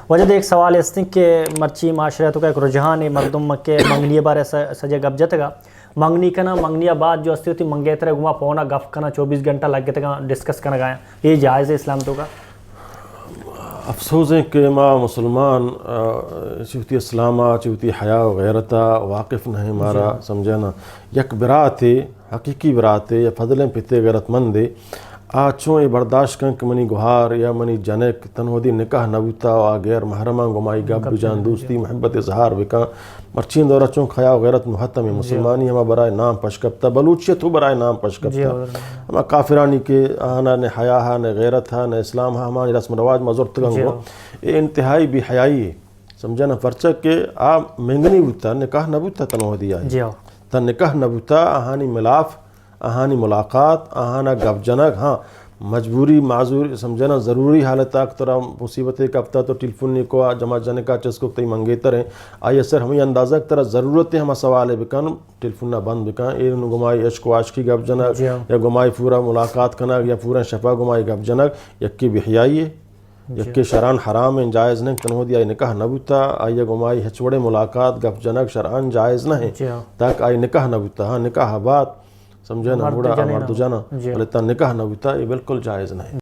وجہ ایک سوال اس کہ مرچی معاشرت کا ایک رجحان ہے مردم کے منگنی بارے سجے گپ جت گا منگنی کنا منگنی بعد جو ہوتی منگیتر گما پونا گف کنا 24 گھنٹہ لگ گیا ڈسکس کرنا گایا یہ جائز ہے اسلام تو کا؟ افسوس ہے کہ ما مسلمان چوتی اسلامہ چوتی حیا و غیرتا واقف نہیں ہمارا سمجھانا یک برات ہے حقیقی برات ہے یا فضلیں پتے غیرت مند ہے آچوں یہ برداشت کن کہ منی گہار یا منی جنک تنہودی نکاح نبوتا و غیر محرمہ گمائی گب بجان دوستی محبت اظہار بکا مرچین دورہ چون خیا و غیرت محتم ہے مسلمانی ہما برائے نام پشکپتا بلوچیت ہو برائے نام پشکپتا ہما کافرانی کے آنا نہ حیا ہا نہ غیرت ہا نہ اسلام ہا ہمانی رسم رواج مزورت گنگو یہ انتہائی بھی حیائی ہے سمجھانا پرچہ کہ آپ مہنگنی بوتا نکاح نبوتا تنہودی آئی تا نکاح نبوتا آہانی ملاف آہانی ملاقات آہانا گپ جنک ہاں مجبوری معذور سمجھنا ضروری حالت اکترا مصیبت کا ابتا تو ٹیلیفون کو جمع جانے کا چس کو تئی منگیتر ہیں آئی سر ہمیں اندازہ طرح ضرورت ہے ہمیں سوال ہے بکن ٹیلیفون بند بکن این گمائی عشق و عاشقی گپ جنک یا گمائی پورا ملاقات کنک یا پورا شفا گمائی گپ جنک یکی بحیائی ہے یکی شرعان حرام ہیں جائز نہیں تنہودی آئی نکاح نبوتا آئی گمائی ہچوڑے ملاقات گپ جنک شرعان جائز نہیں تاک آئی نکاح نبوتا ہاں نکاح بات سمجھے نا بوڑا مرد جانا بلتا نکاح نہ ہوتا یہ بالکل جائز نہیں.